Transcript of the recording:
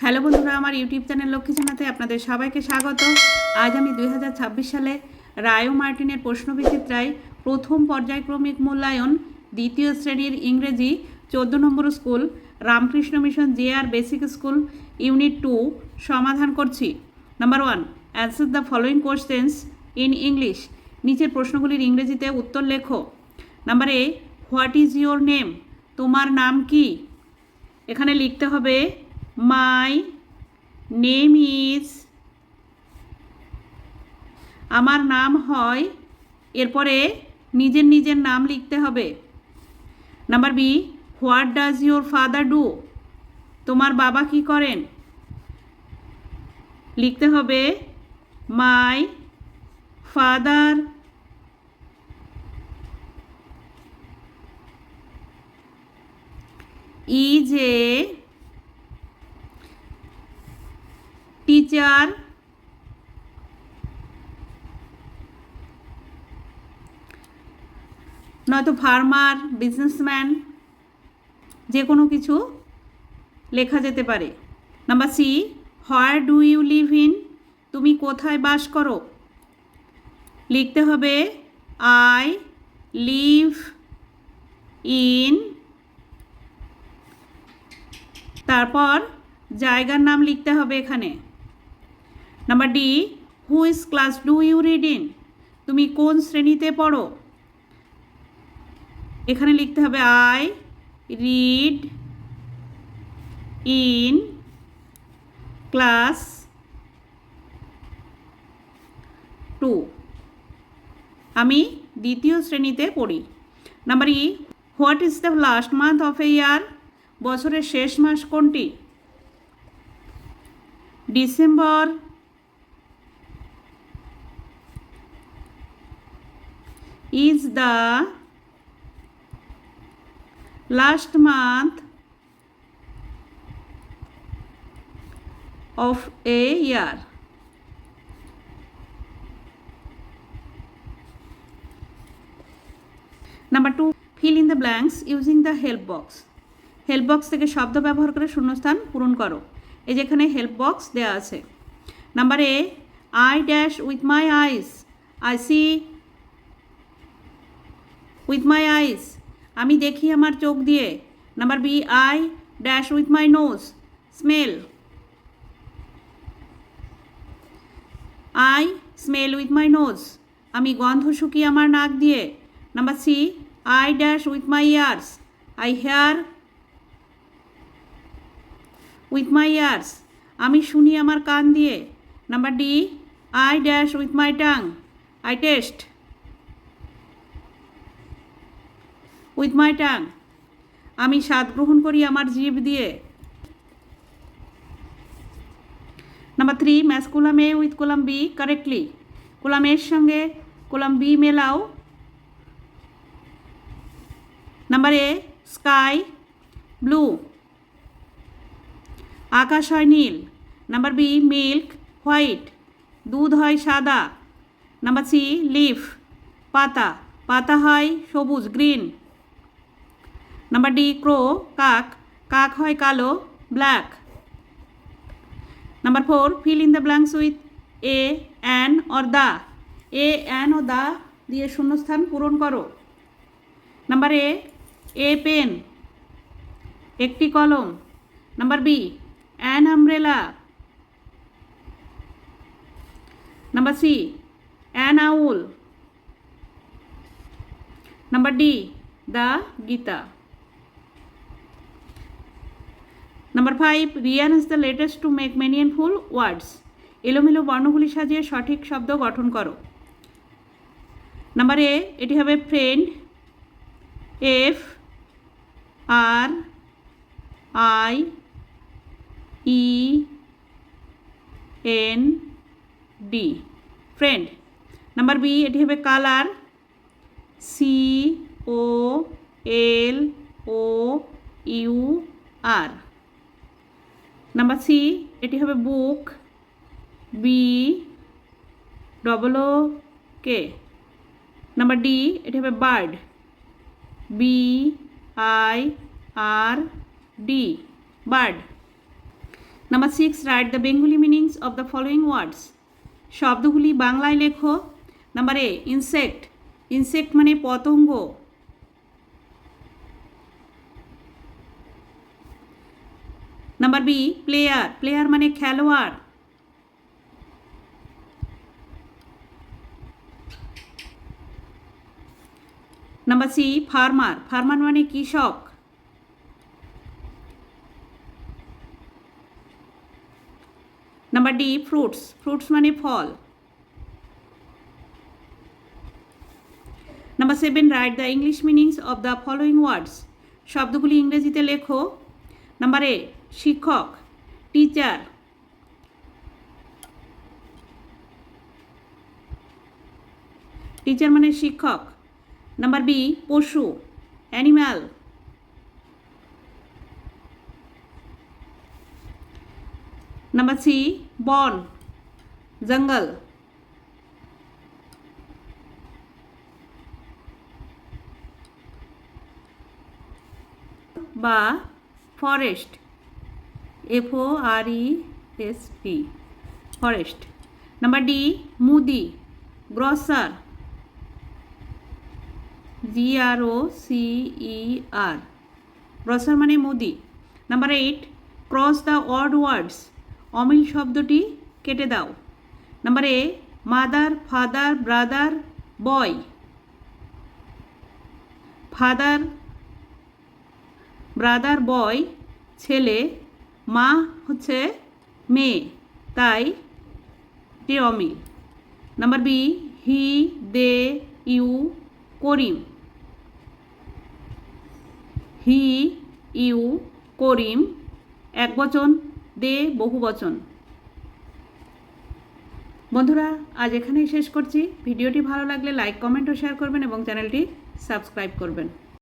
Hello বন্ধুরা, আমার YouTube channel Lakshmi জানাতে আপনাদের সবাইকে স্বাগত। আজ আমি 2026 সালে রায় মার্টিনের প্রশ্নবিচিত্রায় প্রথম পর্যায়ক্রমিক মূল্যায়ন দ্বিতীয় শ্রেণীর ইংরেজি 14 নম্বর school Ramakrishna Mission JR basic school unit 2 সমাধান করছি। Number 1, answer the following questions in English. নিচের প্রশ্নগুলির ইংরেজিতে উত্তর লেখো। Number A, what is your name? তোমার নাম কি? এখানে লিখতে হবে মাই নেম ইজ, আমার নাম হয়, এরপরে নিজের নিজের নাম লিখতে হবে। Number B, what does your father do? তোমার বাবা কি করেন? লিখতে হবে my father is a teacher, নয়তো ফার্মার, বিজনেসম্যান, যে কোনো কিছু লেখা যেতে পারে। Number C, where do you live in? তুমি কোথায় বাস করো? লিখতে হবে আই লিভ ইন, তারপর জায়গার নাম লিখতে হবে এখানে। Number D, which class do you read in? তুমি কোন শ্রেণীতে পড়ো? এখানে লিখতে হবে আই রিড ইন ক্লাস 2, আমি দ্বিতীয় শ্রেণীতে পড়ি। Number E, what is the last month of a year? বছরের শেষ মাস কোনটি? December is the last month of a year. Number 2, fill in the blanks using the help box. Help box থেকে শব্দ ব্যবহার করে শূন্যস্থান পূরণ করো। এই যেখানে হেল্প বক্স দেওয়া আছে। Number A, I dash with my eyes, I see with my eyes, আমি দেখি আমার চোখ দিয়ে। Number B, I dash with my nose, smell, I smell with my nose, আমি গন্ধ শুকি আমার নাক দিয়ে। Number C, I dash with my ears, I hear with my ears, আমি শুনি আমার কান দিয়ে। Number D, I dash with my tongue, I taste with my tongue, আমি স্বাদ গ্রহণ করি আমার জিভ দিয়ে। Number 3, match column A with column B correctly. Column এর সঙ্গে কলাম বি মেলাও। নাম্বার এ, স্কাই ব্লু, আকাশ হয় নীল। নাম্বার বি, মিল্ক হোয়াইট, দুধ হয় সাদা। নাম্বার সি, লিফ পাতা, পাতা হয় সবুজ গ্রিন। নাম্বার ডি, ক্রো কাক, কাক হয় কালো black. Number 4, fill in the blanks with a, an or the. A, an ও দ্য দিয়ে শূন্যস্থান পূরণ করো। নাম্বার এ পেন, একটি কলম। Number B, an umbrella. Number C, an owl. Number D, the Gita. Number 5, rearrange the letters to make meaningful words. এলোমেলো বর্ণগুলি সাজিয়ে সঠিক শব্দ গঠন করো। নাম্বার এ, এটি হবে friend, F R I E N D, friend. Number B, এটি হবে colour, C O L O U R. Number C, এটি হবে book, B double O K. Number D, এটি হবে bird, B I R D, bird. Number 6, write the Bengali meanings of the following words. শব্দগুলি বাংলায় লেখো। Number এ, insect. Insect মানে পতঙ্গ। Number B, player. Player মানে খেলোয়াড়। Number C, farmer. ফার্মার মানে কৃষক। Number D, fruits. ফ্রুটস মানে ফল। Number 7, write the English meanings of the following words. শব্দগুলি ইংরেজিতে লেখো। নাম্বার এ, শিক্ষক, টিচার। টিচার মানে শিক্ষক। নাম্বার বি, পশু, অ্যানিম্যাল। নাম্বার সি, বন, জঙ্গল। বা forest, FOREST, forest. Number D, মুদি, গ্রসার, GROCER, গ্রসার মানে মুদি। Number 8, cross the odd words. অমিল শব্দটি কেটে দাও। Number A, mother, father, brother, boy. Father, brother, boy ছেলে, মা হচ্ছে মেয়ে, তাই এটি অমিল। Number B, he, they, you, Karim. He, you, Karim এক বচন, দে বহু বচন। বন্ধুরা, আজ এখানেই শেষ করছি। ভিডিওটি ভালো লাগলে লাইক, কমেন্ট ও শেয়ার করবেন এবং চ্যানেলটি সাবস্ক্রাইব করবেন।